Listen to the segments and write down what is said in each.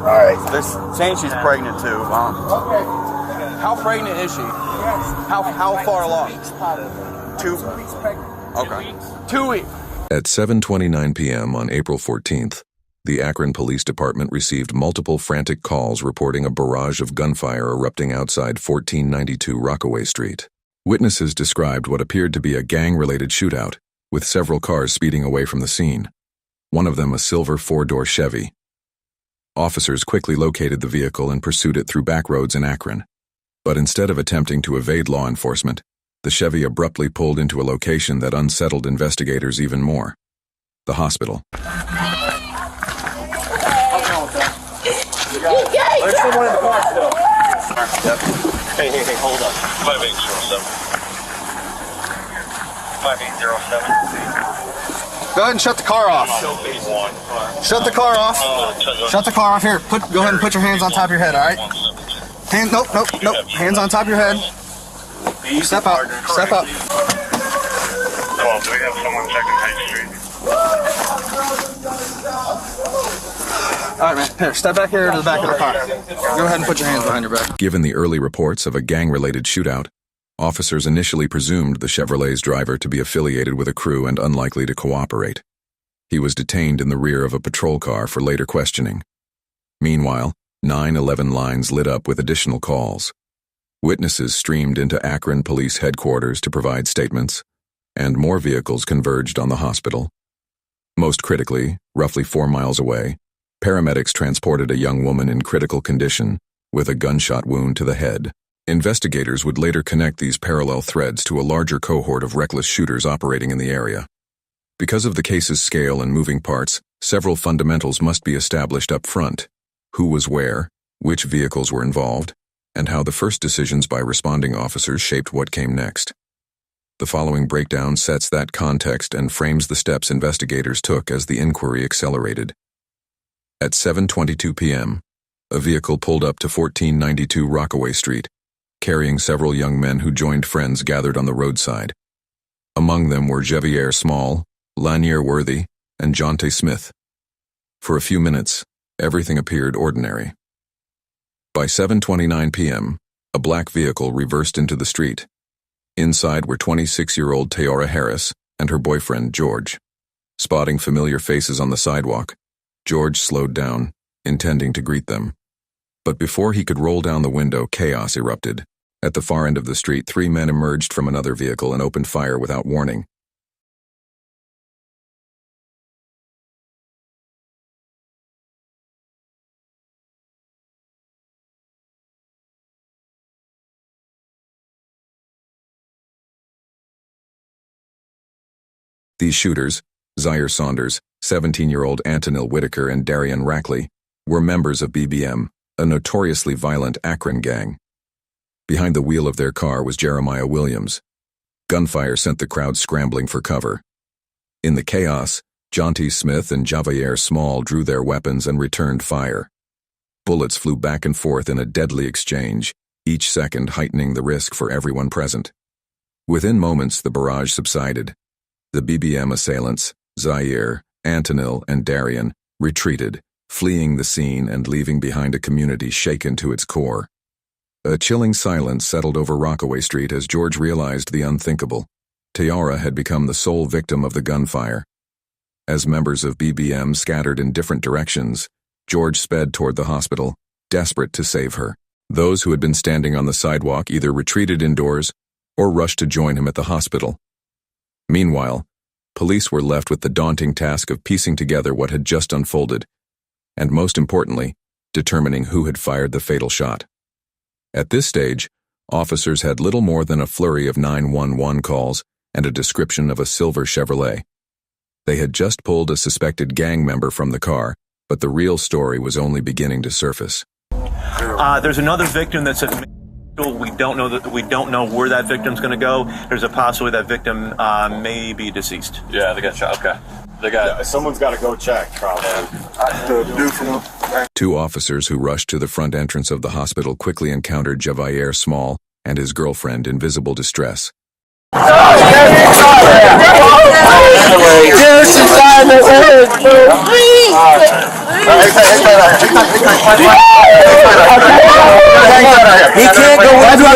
Alright. They're saying she's pregnant too. Okay. How pregnant is she? How far along? 2 weeks pregnant. Okay. 2 weeks. At 7:29 p.m. on April 14th, the Akron Police Department received multiple frantic calls reporting a barrage of gunfire erupting outside 1492 Rockaway Street. Witnesses described what appeared to be a gang-related shootout, with several cars speeding away from the scene. One of them a silver 4-door Chevy. Officers quickly located the vehicle and pursued it through back roads in Akron. But instead of attempting to evade law enforcement, the Chevy abruptly pulled into a location that unsettled investigators even more: the hospital. There's someone in the car still. Yep. Hey, hold up. 5807. 5807. Go ahead and shut the car off. Shut the car off. Shut the car off here. Go ahead and put your hands on top of your head, alright? Nope. Hands on top of your head. Step up. Step up. Come on, do we have someone checking High Street? Alright, man. Here, step back here to the back of the car. Go ahead and put your hands behind your back. Given the early reports of a gang-related shootout, officers initially presumed the Chevrolet's driver to be affiliated with a crew and unlikely to cooperate. He was detained in the rear of a patrol car for later questioning. Meanwhile, 911 lines lit up with additional calls. Witnesses streamed into Akron Police Headquarters to provide statements, and more vehicles converged on the hospital. Most critically, roughly 4 miles away, paramedics transported a young woman in critical condition with a gunshot wound to the head. Investigators would later connect these parallel threads to a larger cohort of reckless shooters operating in the area. Because of the case's scale and moving parts, several fundamentals must be established up front: who was where, which vehicles were involved, and how the first decisions by responding officers shaped what came next. The following breakdown sets that context and frames the steps investigators took as the inquiry accelerated. At 7:22 p.m., a vehicle pulled up to 1492 Rockaway Street, carrying several young men who joined friends gathered on the roadside. Among them were Javier Small, Lanier Worthy, and Jonte Smith. For a few minutes, everything appeared ordinary. By 7:29 p.m., a black vehicle reversed into the street. Inside were 26-year-old Tayara Harris and her boyfriend, George. Spotting familiar faces on the sidewalk, George slowed down, intending to greet them. But before he could roll down the window, chaos erupted. At the far end of the street, 3 men emerged from another vehicle and opened fire without warning. These shooters, Zaire Saunders, 17-year-old Antonil Whitaker, and Darian Rackley, were members of BBM, a notoriously violent Akron gang. Behind the wheel of their car was Jeremiah Williams. Gunfire sent the crowd scrambling for cover. In the chaos, Jonte Smith and Javier Small drew their weapons and returned fire. Bullets flew back and forth in a deadly exchange, each second heightening the risk for everyone present. Within moments, the barrage subsided. The BBM assailants, Zaire, Antonil, and Darian, retreated, fleeing the scene and leaving behind a community shaken to its core. A chilling silence settled over Rockaway Street as George realized the unthinkable. Tayara had become the sole victim of the gunfire. As members of BBM scattered in different directions, George sped toward the hospital, desperate to save her. Those who had been standing on the sidewalk either retreated indoors or rushed to join him at the hospital. Meanwhile, police were left with the daunting task of piecing together what had just unfolded, and most importantly, determining who had fired the fatal shot. At this stage, officers had little more than a flurry of 911 calls and a description of a silver Chevrolet. They had just pulled a suspected gang member from the car, but the real story was only beginning to surface. There's another victim that's at we don't know where that victim's going to go. There's a possibility that victim may be deceased. Yeah, they got shot. Okay. Someone's got to go check, probably. Two officers who rushed to the front entrance of the hospital quickly encountered Javier Small and his girlfriend in visible distress. He can't go with you.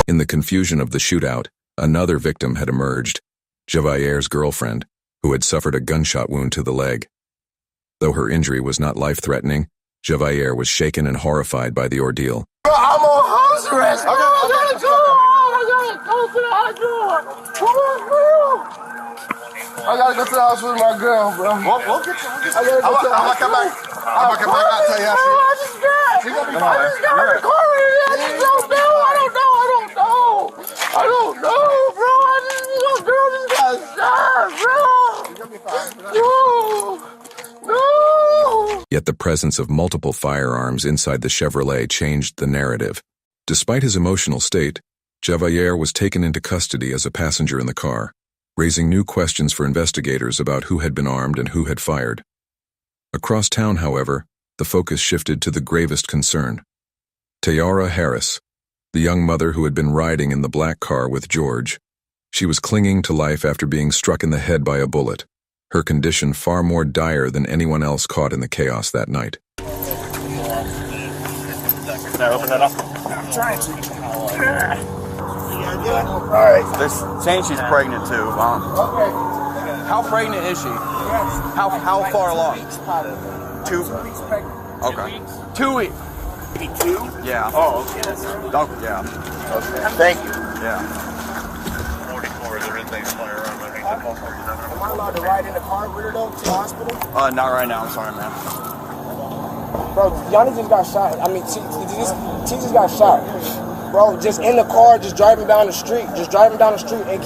In the confusion of the shootout, another victim had emerged, Javier's girlfriend, who had suffered a gunshot wound to the leg. Though her injury was not life-threatening, Javier was shaken and horrified by the ordeal. Bro, I'm on house arrest. I gotta go to the hospital. I gotta go to the house with my girl, bro. We'll get you. I gotta go to the house. I'm gonna come back. I'll tell you. I just got in the car. I don't know, bro. Your girl just got shot, bro. No. Yet the presence of multiple firearms inside the Chevrolet changed the narrative. Despite his emotional state, Javier was taken into custody as a passenger in the car, raising new questions for investigators about who had been armed and who had fired. Across town, however, the focus shifted to the gravest concern. Tayara Harris, the young mother who had been riding in the black car with George. She was clinging to life after being struck in the head by a bullet, her condition far more dire than anyone else caught in the chaos that night. Can I open that up? I'm trying to. Alright. They're saying she's pregnant too. Okay. How pregnant is she? Yes. How far along? 2 2 weeks pregnant. Okay. 2 weeks. Maybe 2? Yeah. Oh, okay. That's Yeah. okay. Thank you. Yeah. 44, there is a firearm. I think Am I allowed to ride in the car with her though to the hospital? Not right now. I'm sorry, man. Bro, Yanni just got shot. I mean, T just got shot. Bro, just in the car, just driving down the street in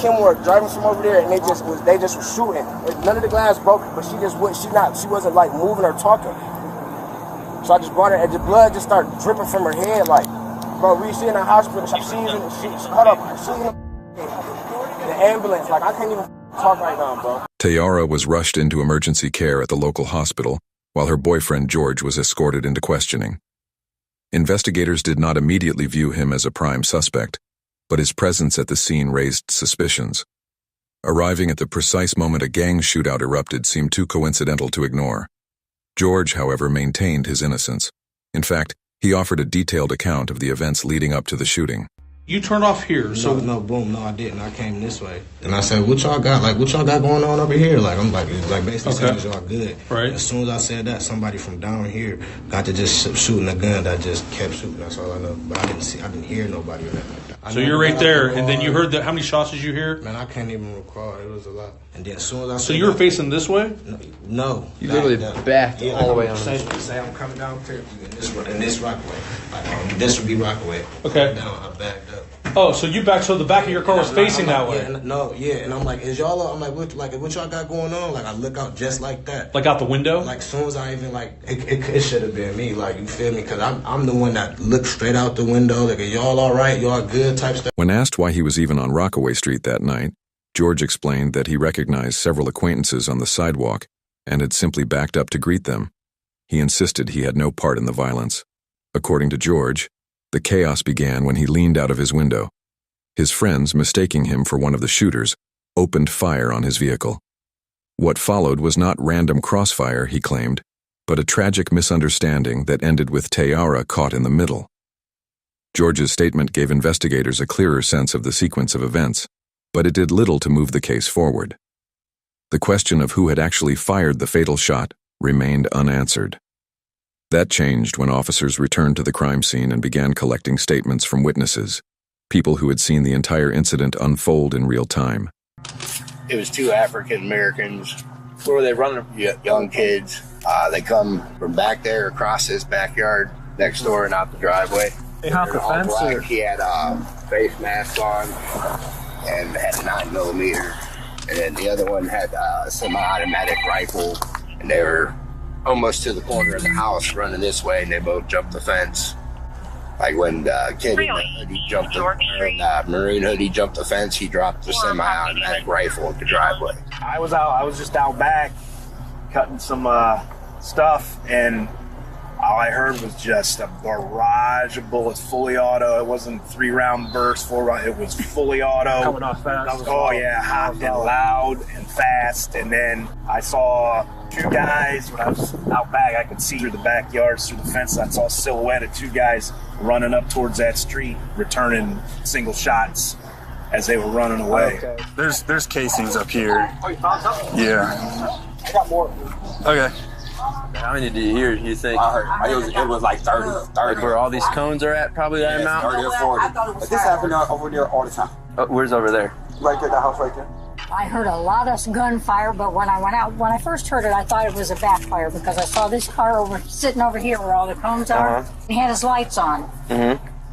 Kenworth, driving from over there, and they just was shooting. None of the glass broke, but she wasn't like moving or talking. So I just brought her, and the blood just started dripping from her head. Like, bro, we see in the hospital. She's in the ambulance. Like, I can't even talk right now, bro. Tayara was rushed into emergency care at the local hospital, while her boyfriend George was escorted into questioning. Investigators did not immediately view him as a prime suspect, but his presence at the scene raised suspicions. Arriving at the precise moment a gang shootout erupted seemed too coincidental to ignore. George, however, maintained his innocence. In fact, he offered a detailed account of the events leading up to the shooting. You turned off here, so no, I didn't. I came this way, and I said, "What y'all got? Like, what y'all got going on over here?" Like, I'm like basically saying, "Y'all good?" Right. As soon as I said that, somebody from down here got to just shooting a gun that just kept shooting. That's all I know. But I didn't hear nobody or nothing like that. So you're right there, and then you heard that. How many shots did you hear? Man, I can't even recall. It was a lot. And then as soon as I So you were facing this way? No. You literally backed all the way on. Say I'm coming down Fairview in this Rockaway. Like, this would be Rockaway. Okay. Down, I backed up. Oh, so you backed, so the back of your car was facing that way? And I'm like, is y'all? I'm like, what y'all got going on? Like, I look out just like that. Like out the window? Like, as soon as I even it should have been me. Like, you feel me? Because I'm the one that looked straight out the window. Like, are y'all all right? Y'all good? Type stuff. When asked why he was even on Rockaway Street that night, George explained that he recognized several acquaintances on the sidewalk and had simply backed up to greet them. He insisted he had no part in the violence. According to George, the chaos began when he leaned out of his window. His friends, mistaking him for one of the shooters, opened fire on his vehicle. What followed was not random crossfire, he claimed, but a tragic misunderstanding that ended with Tayara caught in the middle. George's statement gave investigators a clearer sense of the sequence of events, but it did little to move the case forward. The question of who had actually fired the fatal shot remained unanswered. That changed when officers returned to the crime scene and began collecting statements from witnesses, people who had seen the entire incident unfold in real time. It was 2 African Americans. Where were they running? Young kids. They come from back there across this backyard next door and out the driveway. They hopped the fence? Black. He had a face mask on and had a 9mm. And then the other one had a semi-automatic rifle. And they were almost to the corner of the house running this way, and they both jumped the fence. Like when the kid in the hoodie jumped the maroon hoodie jumped the fence, he dropped the semi-automatic rifle in the driveway. I was just out back cutting some stuff, and All I heard was just a barrage of bullets, fully auto. It wasn't 3-round burst, 4-round. It was fully auto. Coming off fast. Oh yeah, hot and loud and fast. And then I saw 2 guys when I was out back. I could see through the backyards, through the fence. I saw a silhouette of 2 guys running up towards that street, returning single shots as they were running away. Okay. There's casings up here. Oh, you found something? Yeah. I got more. Okay. How many do you hear, you think? I heard it was like 30. Like where all these cones are at, probably that amount? 30 or 40. But this happened over there all the time. Where's over there? Right there, the house right there. I heard a lot of gunfire, but when I first heard it, I thought it was a backfire because I saw this car sitting over here where all the cones are. He had his lights on.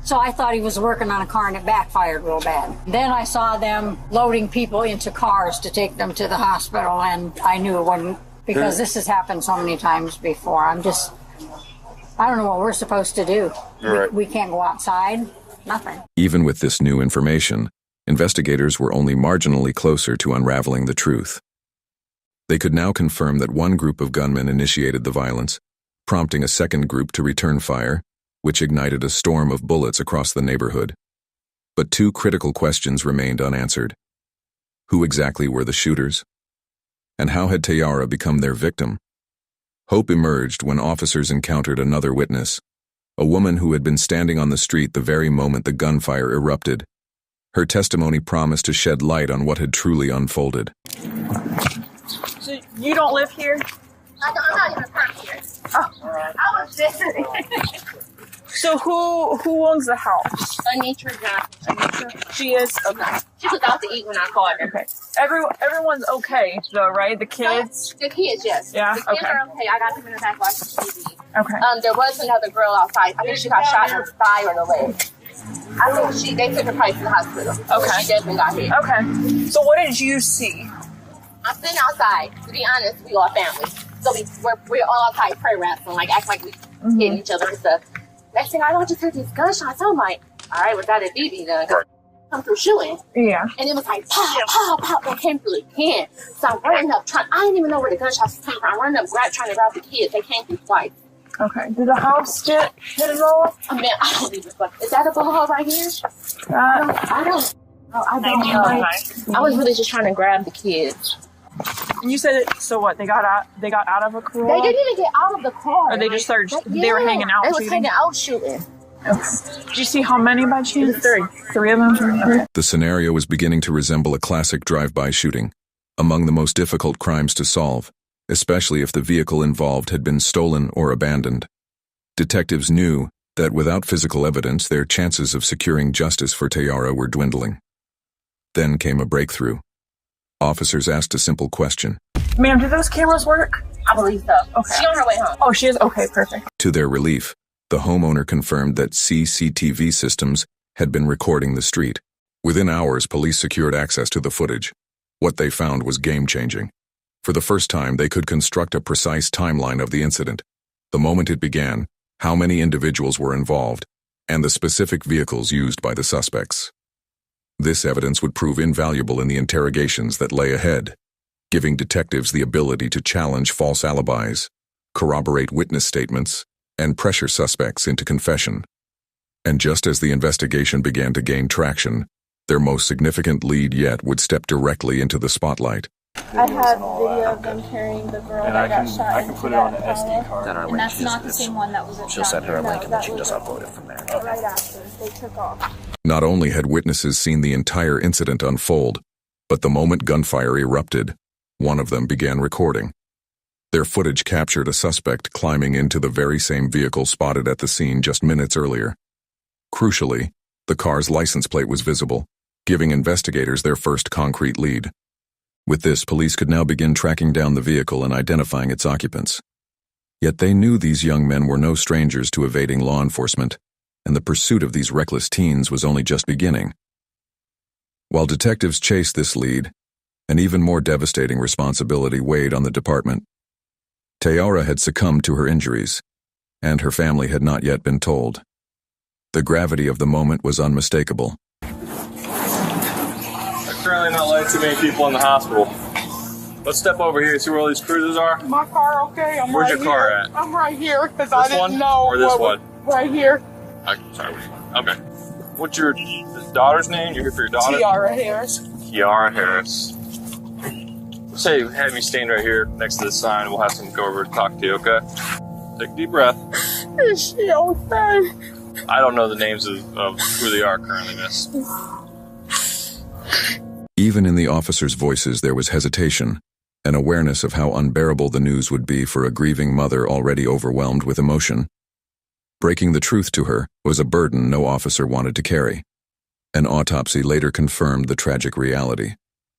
So I thought he was working on a car and it backfired real bad. Then I saw them loading people into cars to take them to the hospital, and I knew it wasn't, because this has happened so many times before. I don't know what we're supposed to do. Right. We can't go outside, nothing. Even with this new information, investigators were only marginally closer to unraveling the truth. They could now confirm that one group of gunmen initiated the violence, prompting a second group to return fire, which ignited a storm of bullets across the neighborhood. But 2 critical questions remained unanswered. Who exactly were the shooters? And how had Tayara become their victim? Hope emerged when officers encountered another witness, a woman who had been standing on the street the very moment the gunfire erupted. Her testimony promised to shed light on what had truly unfolded. So you don't live here? I'm not even from here. Oh, I was visiting. So who owns the house? Anitra Johnson. She is? Okay. She was out to eat when I called her. Okay. Everyone's okay though, right? The kids? The kids, yes. Yeah, the kids are okay. I got them in the back watching TV. Okay. There was another girl outside. I think she got shot in the thigh or the leg. I think they took her place in the hospital. Okay. She definitely got hit. Okay. So what did you see? I'm sitting outside. To be honest, we all family. So we're all outside prayer wrestling, like act like we hitting each other and stuff. Next thing I know, I just heard these gunshots. I'm like, all right, was that a BB gun? Come through shooting. Yeah. And it was like, pow, pow, pow. They came through again. So I'm running up, I didn't even know where the gunshots came from. I'm running up, trying to grab the kids. They came through twice. Okay. Did the house get hit at all? I mean, I don't even know. Is that a bullet hole right here? I don't know. I was really just trying to grab the kids. And you said, so what? They got out of a car? They didn't even get out of the car. Or they just started, they were hanging out shooting? They shooting? was hanging out shooting. Okay. Did you see how many by chance? 3. 3 of them? Okay. The scenario was beginning to resemble a classic drive-by shooting, among the most difficult crimes to solve, especially if the vehicle involved had been stolen or abandoned. Detectives knew that without physical evidence, their chances of securing justice for Tayara were dwindling. Then came a breakthrough. Officers asked a simple question. Ma'am, do those cameras work? I believe so. Okay. She's on her way home. Oh, she is? Okay, perfect. To their relief, the homeowner confirmed that CCTV systems had been recording the street. Within hours, police secured access to the footage. What they found was game-changing. For the first time, they could construct a precise timeline of the incident, the moment it began, how many individuals were involved, and the specific vehicles used by the suspects. This evidence would prove invaluable in the interrogations that lay ahead, giving detectives the ability to challenge false alibis, corroborate witness statements, and pressure suspects into confession. And just as the investigation began to gain traction, their most significant lead yet would step directly into the spotlight. I have video of them carrying the girl that got shot. I can put it on an SD card. And that's not the same one that was at She'll send her a link and then she can just upload it from there. Right after they took off. Not only had witnesses seen the entire incident unfold, but the moment gunfire erupted, one of them began recording. Their footage captured a suspect climbing into the very same vehicle spotted at the scene just minutes earlier. Crucially, the car's license plate was visible, giving investigators their first concrete lead. With this, police could now begin tracking down the vehicle and identifying its occupants. Yet they knew these young men were no strangers to evading law enforcement, and the pursuit of these reckless teens was only just beginning. While detectives chased this lead, an even more devastating responsibility weighed on the department. Tayara had succumbed to her injuries, and her family had not yet been told. The gravity of the moment was unmistakable. Currently not letting too many people in the hospital. Let's step over here, see where all these cruisers are. My car, okay? I'm Where's right your car here. at? I'm right here because I This didn't one know. or this one? Right here. Sorry, which one? Okay. What's your daughter's name? You're here for your daughter? Tayara Harris. Tayara Harris. Say, have me stand right here next to the sign. We'll have someone go over to talk to you, okay? Take a deep breath. Is she okay? I don't know the names of who they are currently, miss. Even in the officers' voices there was hesitation, an awareness of how unbearable the news would be for a grieving mother already overwhelmed with emotion. Breaking the truth to her was a burden no officer wanted to carry. An autopsy later confirmed the tragic reality.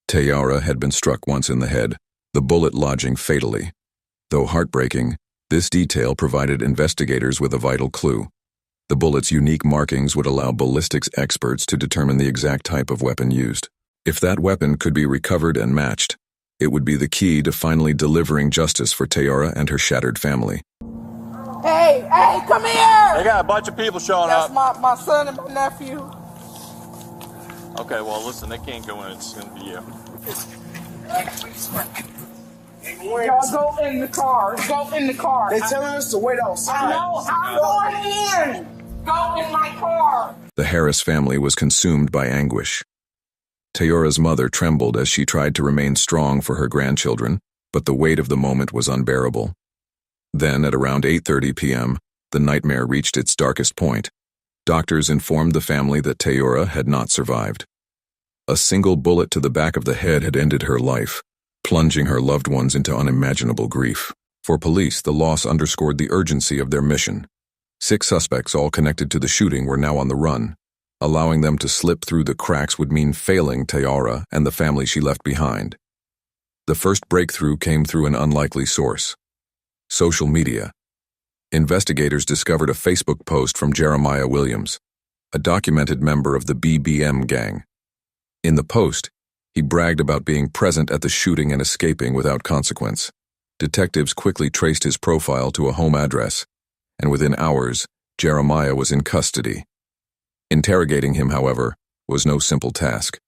Tayara had been struck once in the head, the bullet lodging fatally. Though heartbreaking, this detail provided investigators with a vital clue. The bullet's unique markings would allow ballistics experts to determine the exact type of weapon used. If that weapon could be recovered and matched, it would be the key to finally delivering justice for Tayara and her shattered family. Hey, come here! They got a bunch of people showing That's up. my son and my nephew. Okay, well, listen, they can't go in. It's going to be you. Y'all go in the car. Go in the car. They telling us to wait outside. I know. I'm going in. Go in my car. The Harris family was consumed by anguish. Tayara's mother trembled as she tried to remain strong for her grandchildren, but the weight of the moment was unbearable. Then, at around 8:30 p.m., the nightmare reached its darkest point. Doctors informed the family that Tayara had not survived. A single bullet to the back of the head had ended her life, plunging her loved ones into unimaginable grief. For police, the loss underscored the urgency of their mission. 6 suspects, all connected to the shooting, were now on the run. Allowing them to slip through the cracks would mean failing Tayara and the family she left behind. The first breakthrough came through an unlikely source: social media. Investigators discovered a Facebook post from Jeremiah Williams, a documented member of the BBM gang. In the post, he bragged about being present at the shooting and escaping without consequence. Detectives quickly traced his profile to a home address, and within hours, Jeremiah was in custody. Interrogating him, however, was no simple task.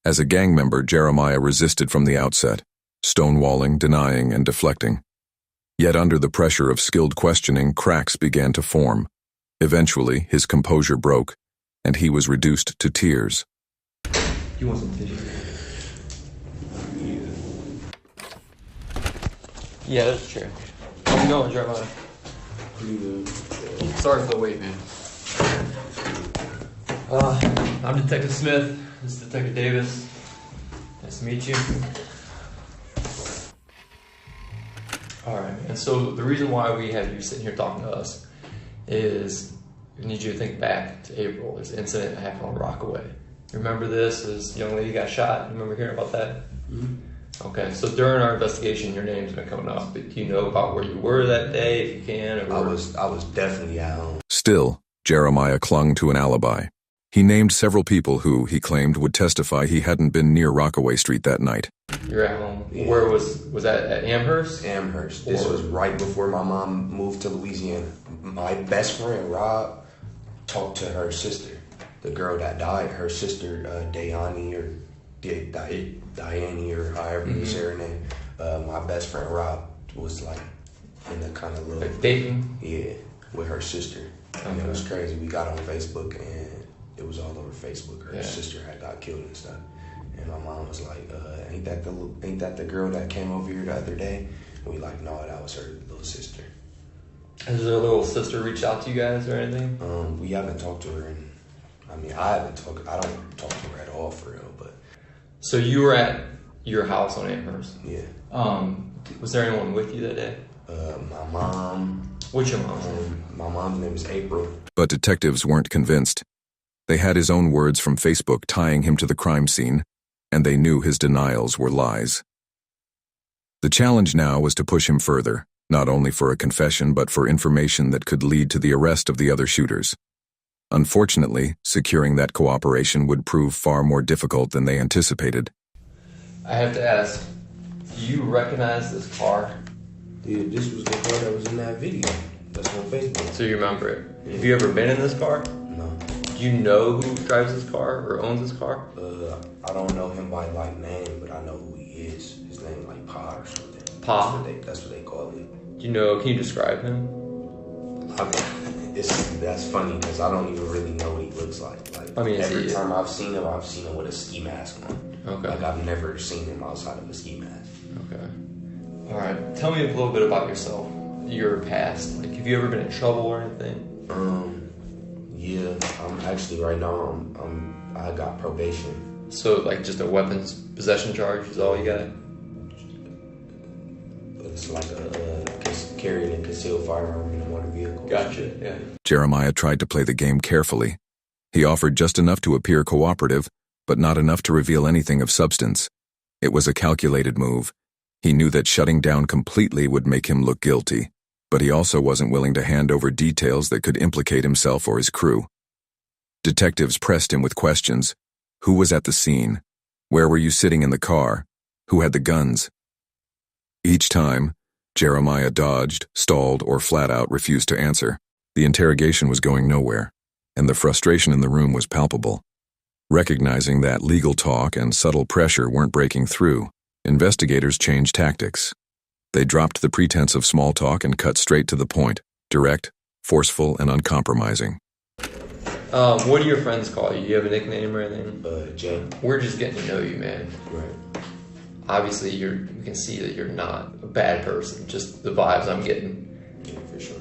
As a gang member, Jeremiah resisted from the outset, stonewalling, denying, and deflecting. Yet under the pressure of skilled questioning, cracks began to form. Eventually, his composure broke, and he was reduced to tears. You want some tissue? Yeah, that's true. How's it going, Jeremiah? Pretty good. Sorry for the wait, man. I'm Detective Smith. This is Detective Davis. Nice to meet you. Alright, and so the reason why we have you sitting here talking to us is we need you to think back to April. There's an incident that happened on Rockaway. Remember this? This young lady got shot. Remember hearing about that? Mm-hmm. Okay, so during our investigation, your name's been coming up. But do you know about where you were that day, if you can? Or I was definitely at home. Still, Jeremiah clung to an alibi. He named several people who, he claimed, would testify he hadn't been near Rockaway Street that night. You're at home. Yeah. Where was that, at Amherst? Amherst. This was right before my mom moved to Louisiana. My best friend, Rob, talked to her sister, the girl that died, her sister, Diane or however you say her name. My best friend, Rob, was like in the kind of little... Like dating? Yeah, with her sister. Okay. And it was crazy. We got on Facebook and it was all over Facebook. Her sister had got killed and stuff. And my mom was like, ain't that the girl that came over here the other day? And we like, no, that was her little sister. Has her little sister reached out to you guys or anything? We haven't talked to her. I don't talk to her at all for real, but. So you were at your house on Amherst? Yeah. Was there anyone with you that day? My mom. What's your mom's name? My mom's name is April. But detectives weren't convinced. They had his own words from Facebook tying him to the crime scene, and they knew his denials were lies. The challenge now was to push him further, not only for a confession but for information that could lead to the arrest of the other shooters. Unfortunately, securing that cooperation would prove far more difficult than they anticipated. I have to ask, do you recognize this car? Dude, this was the car that was in that video. That's on Facebook. So you remember it? Yeah. Have you ever been in this car? No. Do you know who drives his car or owns his car? I don't know him by like name, but I know who he is. His name like Pa or something. Pa? That's what they call it. Do you know? Can you describe him? That's funny because I don't even really know what he looks like. I mean, every time I've seen him with a ski mask on. Okay. Like I've never seen him outside of a ski mask. Okay. All right. Tell me a little bit about yourself, your past. Like, have you ever been in trouble or anything? Yeah. I'm actually right now. I got probation. So, like, just a weapons possession charge is all you got? It's like carrying a concealed firearm in a motor vehicle. Gotcha. Yeah. Jeremiah tried to play the game carefully. He offered just enough to appear cooperative, but not enough to reveal anything of substance. It was a calculated move. He knew that shutting down completely would make him look guilty, but he also wasn't willing to hand over details that could implicate himself or his crew. Detectives pressed him with questions. Who was at the scene? Where were you sitting in the car? Who had the guns? Each time, Jeremiah dodged, stalled, or flat out refused to answer. The interrogation was going nowhere, and the frustration in the room was palpable. Recognizing that legal talk and subtle pressure weren't breaking through, investigators changed tactics. They dropped the pretense of small talk and cut straight to the point, direct, forceful, and uncompromising. What do your friends call you? Do you have a nickname or anything? Jay. We're just getting to know you, man. Right. Obviously, we can see that you're not a bad person, just the vibes I'm getting. Yeah, for sure.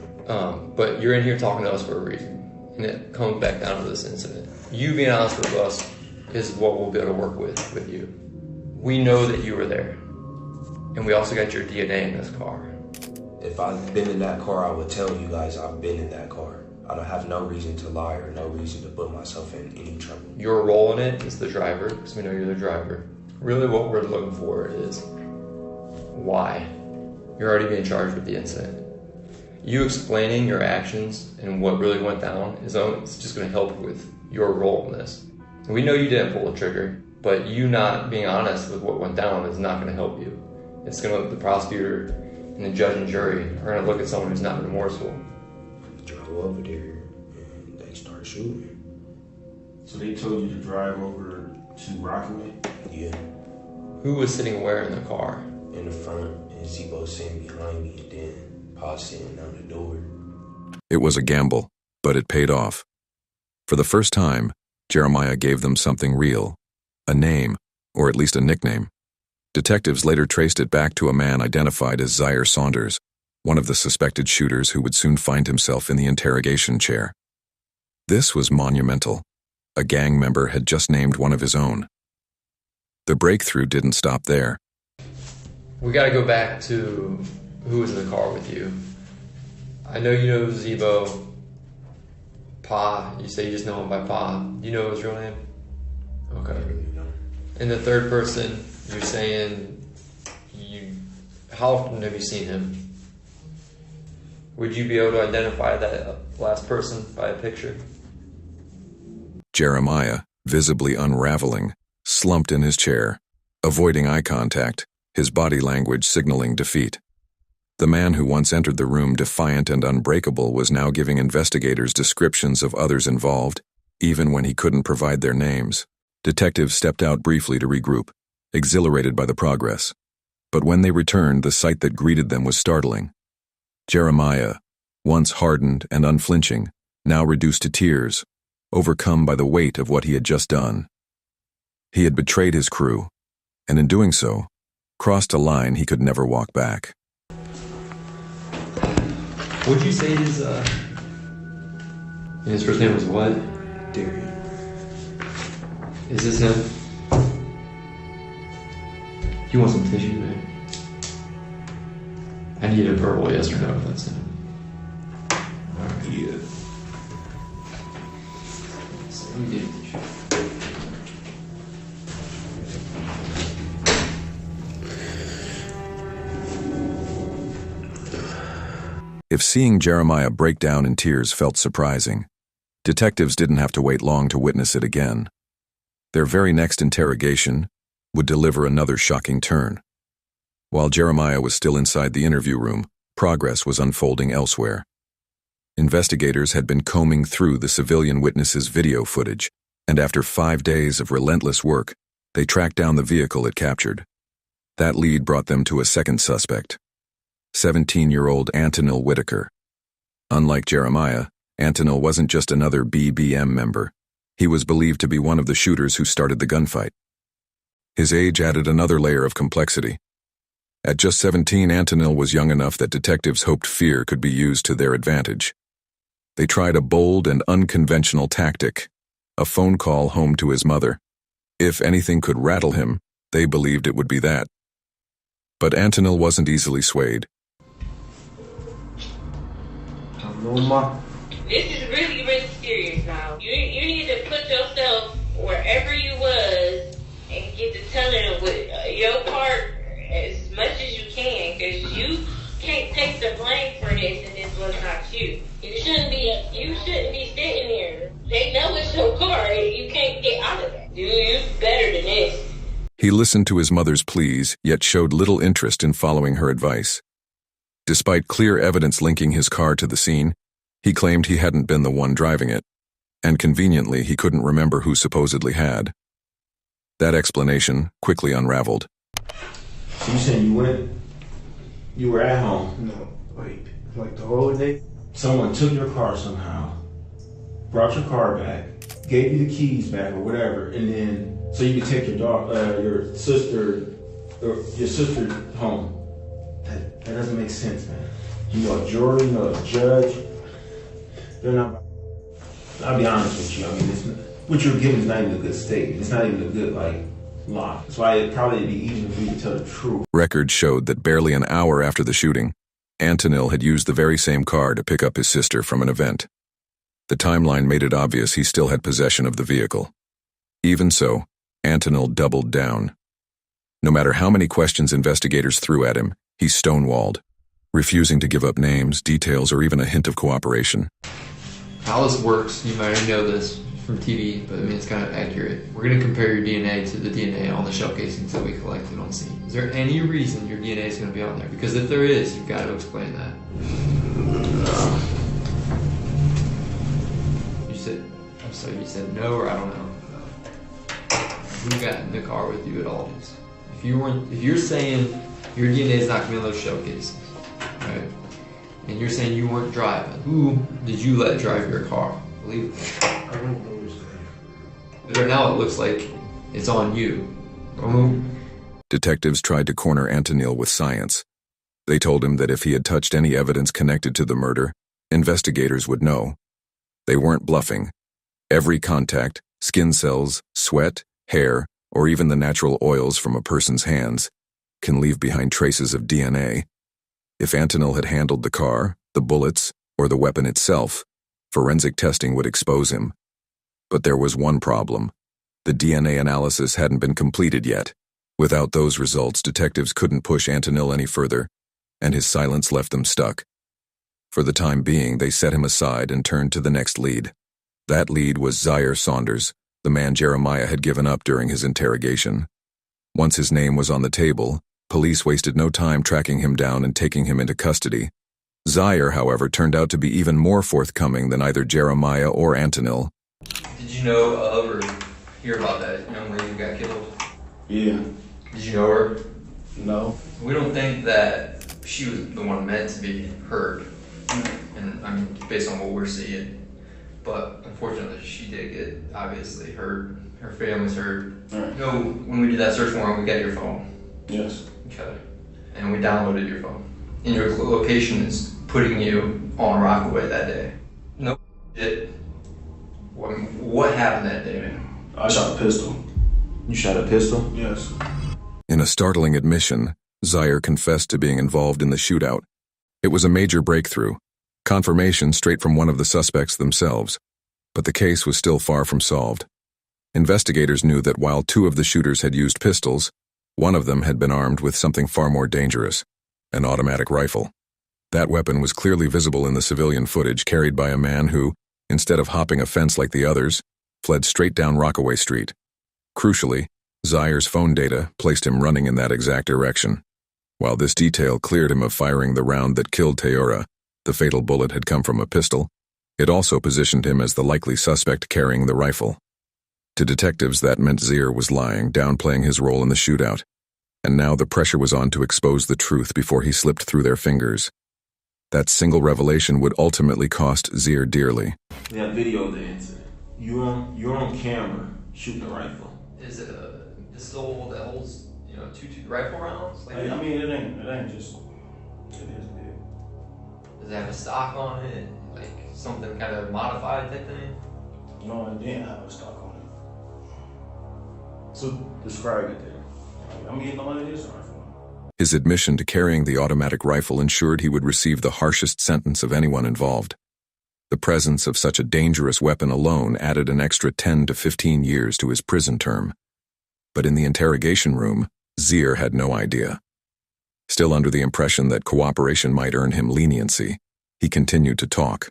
But you're in here talking to us for a reason, and it comes back down to this incident. You being honest with us is what we'll be able to work with you. We know that you were there, and we also got your DNA in this car. If I've been in that car, I would tell you guys I've been in that car. I don't have no reason to lie or no reason to put myself in any trouble. Your role in it is the driver, because we know you're the driver. Really what we're looking for is why. You're already being charged with the incident. You explaining your actions and what really went down is just going to help with your role in this. We know you didn't pull the trigger, but you not being honest with what went down is not going to help you. It's going to, the prosecutor and the judge and jury are going to look at someone who's not remorseful. Drove over there and they started shooting. So they told you to drive over to Rockaway? Yeah. Who was sitting where in the car? In the front, and Zebo sitting behind me, and then Pa sitting on the door. It was a gamble, but it paid off. For the first time, Jeremiah gave them something real, a name, or at least a nickname. Detectives later traced it back to a man identified as Zaire Saunders, one of the suspected shooters who would soon find himself in the interrogation chair. This was monumental. A gang member had just named one of his own. The breakthrough didn't stop there. We got to go back to who was in the car with you. I know you know Zebo. Pa, you say you just know him by Pa. Do you know his real name? Okay. And the third person, you're saying how often have you seen him? Would you be able to identify that last person by a picture? Jeremiah, visibly unraveling, slumped in his chair, avoiding eye contact, his body language signaling defeat. The man who once entered the room defiant and unbreakable was now giving investigators descriptions of others involved, even when he couldn't provide their names. Detectives stepped out briefly to regroup, exhilarated by the progress. But when they returned, the sight that greeted them was startling. Jeremiah, once hardened and unflinching, now reduced to tears, overcome by the weight of what he had just done. He had betrayed his crew, and in doing so, crossed a line he could never walk back. Would you say his first name was what? Darian. Is this him? You want some tissue, man? I need a verbal yes or no if that's him. Yeah. So let me get a tissue. If seeing Jeremiah break down in tears felt surprising, detectives didn't have to wait long to witness it again. Their very next interrogation would deliver another shocking turn. While Jeremiah was still inside the interview room, progress was unfolding elsewhere. Investigators had been combing through the civilian witnesses' video footage, and after 5 days of relentless work, they tracked down the vehicle it captured. That lead brought them to a second suspect, 17-year-old Antonil Whitaker. Unlike Jeremiah, Antonil wasn't just another BBM member. He was believed to be one of the shooters who started the gunfight. His age added another layer of complexity. At just 17, Antonil was young enough that detectives hoped fear could be used to their advantage. They tried a bold and unconventional tactic, a phone call home to his mother. If anything could rattle him, they believed it would be that. But Antonil wasn't easily swayed. This is really, really serious now. You need to put yourself wherever you was and get to telling with your part as much as you can, because you can't take the blame for this and this was not you. You shouldn't be sitting there. They know it's your car. You can't get out of that. You're better than this. He listened to his mother's pleas, yet showed little interest in following her advice. Despite clear evidence linking his car to the scene, he claimed he hadn't been the one driving it, and conveniently he couldn't remember who supposedly had. That explanation quickly unraveled. So you saying you were at home? No, wait, like the whole day? Someone took your car somehow, brought your car back, gave you the keys back or whatever, and then so you could take your sister home. That doesn't make sense, man. You know a jury, you know a judge. They're not. I'll be honest with you. I mean, what you're giving is not even a good statement. It's not even a good lie. That's why it'd probably be easier for you to tell the truth. Records showed that barely an hour after the shooting, Antonil had used the very same car to pick up his sister from an event. The timeline made it obvious he still had possession of the vehicle. Even so, Antonil doubled down. No matter how many questions investigators threw at him, he stonewalled, refusing to give up names, details, or even a hint of cooperation. How this works, you might already know this from TV, but I mean it's kind of accurate. We're going to compare your DNA to the DNA on the shell casings that we collected on scene. Is there any reason your DNA is going to be on there? Because if there is, you've got to explain that. You said no, or I don't know. Who got in the car with you at all these? If you're saying your DNA is not going to be on those shell casings, right? And you're saying you weren't driving, who did you let drive your car? Believe it. I don't know his name. But now it looks like it's on you. Detectives tried to corner Antonil with science. They told him that if he had touched any evidence connected to the murder, investigators would know. They weren't bluffing. Every contact, skin cells, sweat, hair, or even the natural oils from a person's hands can leave behind traces of DNA. If Antonil had handled the car, the bullets, or the weapon itself, forensic testing would expose him. But there was one problem. The DNA analysis hadn't been completed yet. Without those results, detectives couldn't push Antonil any further, and his silence left them stuck. For the time being, they set him aside and turned to the next lead. That lead was Zaire Saunders, the man Jeremiah had given up during his interrogation. Once his name was on the table, police wasted no time tracking him down and taking him into custody. Zaire, however, turned out to be even more forthcoming than either Jeremiah or Antonil. Did you know of or hear about that young lady who got killed? Yeah. Did you know her? No. We don't think that she was the one meant to be heard. And I mean, based on what we're seeing. But unfortunately, she did get obviously hurt. Her family's hurt. Right. You know, when we did that search warrant, we got your phone. Yes. Okay. And we downloaded your phone. And your location is putting you on Rockaway that day. No shit. What happened that day, man? I shot a pistol. You shot a pistol? Yes. In a startling admission, Zaire confessed to being involved in the shootout. It was a major breakthrough, confirmation straight from one of the suspects themselves. But the case was still far from solved. Investigators knew that while two of the shooters had used pistols, one of them had been armed with something far more dangerous, an automatic rifle. That weapon was clearly visible in the civilian footage carried by a man who, instead of hopping a fence like the others, fled straight down Rockaway Street. Crucially, Zaire's phone data placed him running in that exact direction. While this detail cleared him of firing the round that killed Tayara, The fatal bullet had come from a pistol. It also positioned him as the likely suspect carrying the rifle. To detectives, that meant Zier was lying, downplaying his role in the shootout. And now the pressure was on to expose the truth before he slipped through their fingers. That single revelation would ultimately cost Zier dearly. We have video of the incident. You're on camera shooting a rifle. Is it a pistol that holds, 2 rifle rounds? It ain't just. It is big. Does it have a stock on it? Like something kind of modified type thing? No, it didn't have a stock on it. So describe it then. It is a rifle. His admission to carrying the automatic rifle ensured he would receive the harshest sentence of anyone involved. The presence of such a dangerous weapon alone added an extra 10 to 15 years to his prison term. But in the interrogation room, Zier had no idea. Still under the impression that cooperation might earn him leniency, he continued to talk.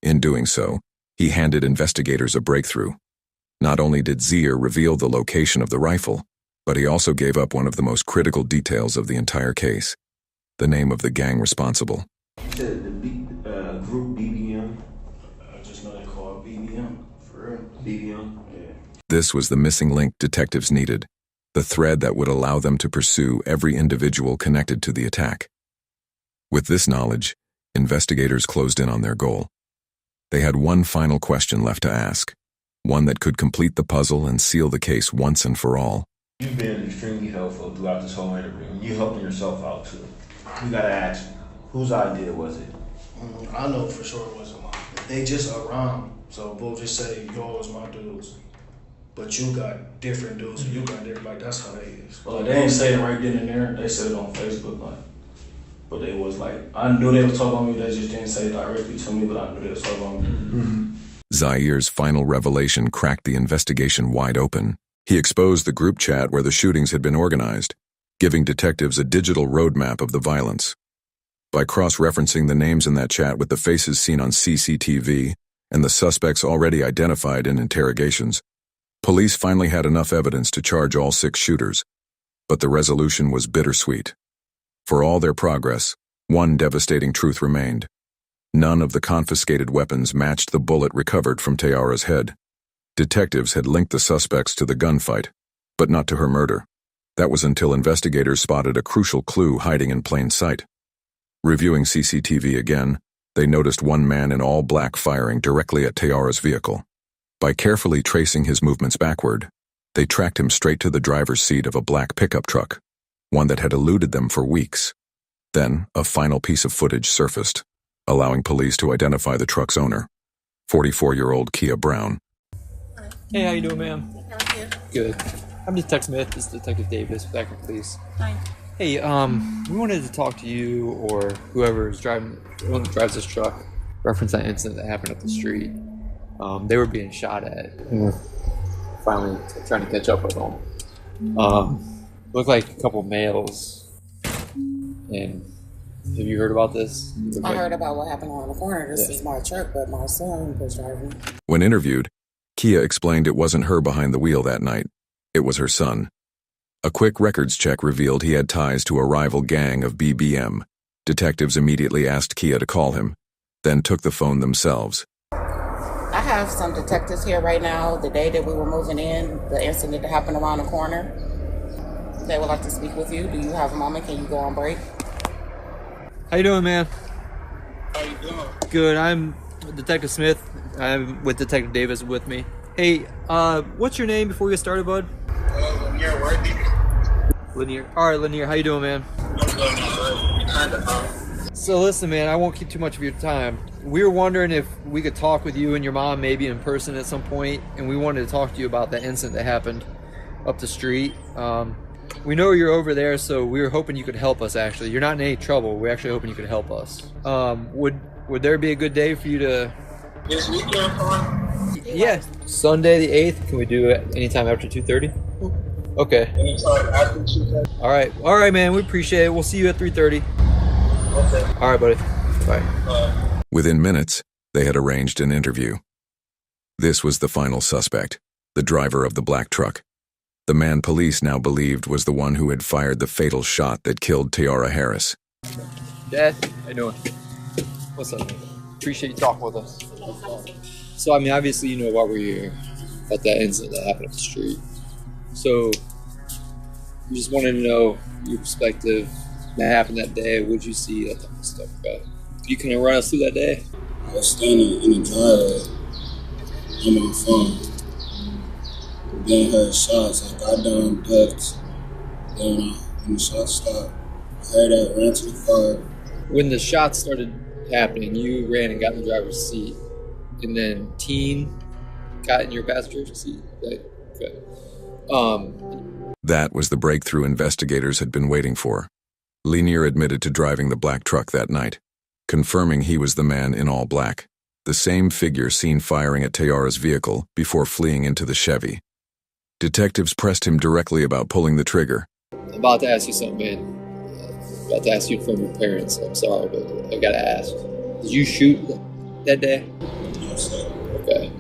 In doing so, he handed investigators a breakthrough. Not only did Zier reveal the location of the rifle, but he also gave up one of the most critical details of the entire case: the name of the gang responsible. You said the group BBM? I just know they call it BBM. For real? BBM? Yeah. This was the missing link detectives needed, the thread that would allow them to pursue every individual connected to the attack. With this knowledge, investigators closed in on their goal. They had one final question left to ask, one that could complete the puzzle and seal the case once and for all. You've been extremely helpful throughout this whole interview, and you're helping yourself out too. We gotta ask, whose idea was it? I know for sure it wasn't mine. They just around, so we'll just say, yo, it's my dudes. But you got different dudes, so you got different, like, that's how they is. Well, they ain't say it right then and there, they said it on Facebook, like, but they was like, I knew they was talking on me, they just didn't say it directly to me, but I knew they was talking on me. Zair's final revelation cracked the investigation wide open. He exposed the group chat where the shootings had been organized, giving detectives a digital roadmap of the violence. By cross-referencing the names in that chat with the faces seen on CCTV and the suspects already identified in interrogations, police finally had enough evidence to charge all 6 shooters. But the resolution was bittersweet. For all their progress, one devastating truth remained. None of the confiscated weapons matched the bullet recovered from Tayara's head. Detectives had linked the suspects to the gunfight, but not to her murder. That was until investigators spotted a crucial clue hiding in plain sight. Reviewing CCTV again, they noticed one man in all black firing directly at Tayara's vehicle. By carefully tracing his movements backward, they tracked him straight to the driver's seat of a black pickup truck, one that had eluded them for weeks. Then, a final piece of footage surfaced, allowing police to identify the truck's owner, 44-year-old Kia Brown. Hey, how you doing, ma'am? How are you? Good. I'm Detective Smith. This is Detective Davis with Akron Police. Hi. Hey, we wanted to talk to you or whoever is driving, who drives this truck, reference that incident that happened up the street. They were being shot at, and we're finally trying to catch up with them. Looked like a couple males. And have you heard about this? I heard about what happened on the corner. This is my truck, but my son was driving. When interviewed, Kia explained it wasn't her behind the wheel that night. It was her son. A quick records check revealed he had ties to a rival gang of BBM. Detectives immediately asked Kia to call him, then took the phone themselves. I have some detectives here right now. The day that we were moving in, the incident that happened around the corner, they would like to speak with you. Do you have a moment? Can you go on break? How you doing, man? How you doing? Good. I'm Detective Smith. I'm with Detective Davis with me. Hey, what's your name before we get started, bud? Lanier Worthy. Lanier. All right, Lanier. How you doing, man? I'm doing alright. Kinda. So listen, man, I won't keep too much of your time. We were wondering if we could talk with you and your mom maybe in person at some point, and we wanted to talk to you about that incident that happened up the street. We know you're over there, so we were hoping you could help us, actually. You're not in any trouble. We're actually hoping you could help us. Would there be a good day for you to... This weekend fun? Yeah. Sunday the 8th. Can we do it anytime after 2:30? Okay. Anytime after 2:30? All right, man. We appreciate it. We'll see you at 3:30. Okay. All right, buddy. Bye. Within minutes, they had arranged an interview. This was the final suspect, the driver of the black truck. The man police now believed was the one who had fired the fatal shot that killed Tayara Harris. Dad, how you doing? What's up? Appreciate you talking with us. So, I mean, obviously, you know why we're here, about that incident that happened up the street. So, we just wanted to know your perspective. That happened that day. What did you see? That type of stuff. Okay. Can you kind of run us through that day? I was standing in the driveway on my phone. Then heard shots. I got down, ducked. Then when the shots stopped, I heard that, ran to the car. When the shots started happening, you ran and got in the driver's seat, and then Teen got in your passenger seat. Okay. That was the breakthrough investigators had been waiting for. Lanier admitted to driving the black truck that night, confirming he was the man in all black, the same figure seen firing at Tayara's vehicle before fleeing into the Chevy. Detectives pressed him directly about pulling the trigger. I'm about to ask you something, man. I'm about to ask you from your parents. I'm sorry, but I gotta ask. Did you shoot that day? Yes, sir. Okay.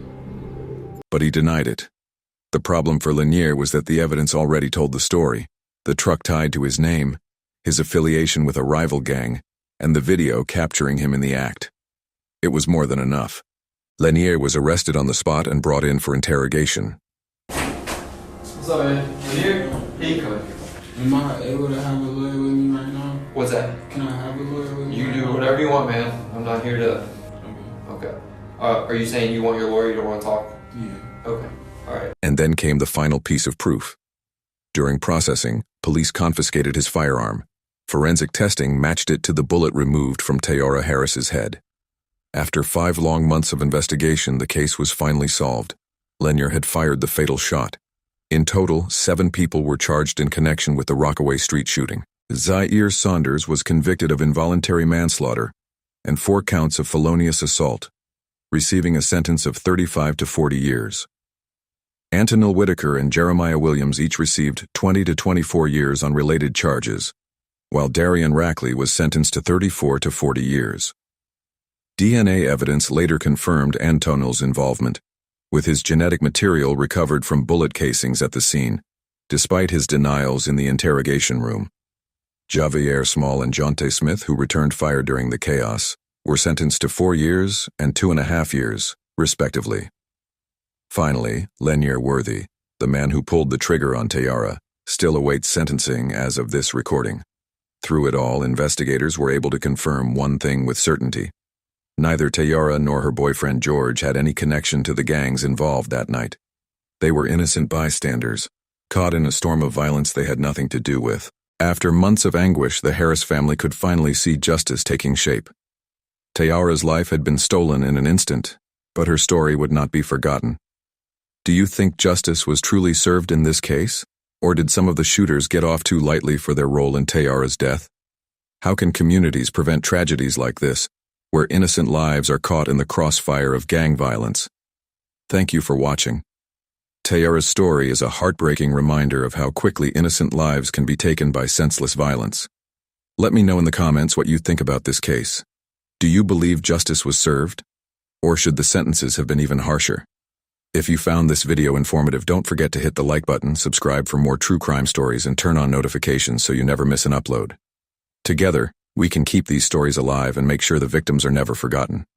But he denied it. The problem for Lanier was that the evidence already told the story. The truck tied to his name, his affiliation with a rival gang, and the video capturing him in the act. It was more than enough. Lanier was arrested on the spot and brought in for interrogation. What's up, man? Lanier? Here you come. Am I able to have a lawyer with me right now? What's that? Can I have a lawyer with me? You can do whatever you want, man. I'm not here to... Okay. Are you saying you want your lawyer, you don't want to talk? Yeah. Okay. All right. And then came the final piece of proof. During processing, police confiscated his firearm. Forensic testing matched it to the bullet removed from Tayara Harris's head. After 5 long months of investigation, the case was finally solved. Lanier had fired the fatal shot. In total, 7 people were charged in connection with the Rockaway Street shooting. Zaire Saunders was convicted of involuntary manslaughter and 4 counts of felonious assault, receiving a sentence of 35 to 40 years. Antonil Whitaker and Jeremiah Williams each received 20 to 24 years on related charges, while Darian Rackley was sentenced to 34 to 40 years. DNA evidence later confirmed Antonil's involvement, with his genetic material recovered from bullet casings at the scene, despite his denials in the interrogation room. Javier Small and Jonte Smith, who returned fire during the chaos, were sentenced to 4 years and 2.5 years, respectively. Finally, Lanier Worthy, the man who pulled the trigger on Tayara, still awaits sentencing as of this recording. Through it all, investigators were able to confirm one thing with certainty. Neither Tayara nor her boyfriend George had any connection to the gangs involved that night. They were innocent bystanders, caught in a storm of violence they had nothing to do with. After months of anguish, the Harris family could finally see justice taking shape. Tayara's life had been stolen in an instant, but her story would not be forgotten. Do you think justice was truly served in this case? Or did some of the shooters get off too lightly for their role in Tayara's death? How can communities prevent tragedies like this, where innocent lives are caught in the crossfire of gang violence? Thank you for watching. Tayara's story is a heartbreaking reminder of how quickly innocent lives can be taken by senseless violence. Let me know in the comments what you think about this case. Do you believe justice was served? Or should the sentences have been even harsher? If you found this video informative, don't forget to hit the like button, subscribe for more true crime stories, and turn on notifications so you never miss an upload. Together, we can keep these stories alive and make sure the victims are never forgotten.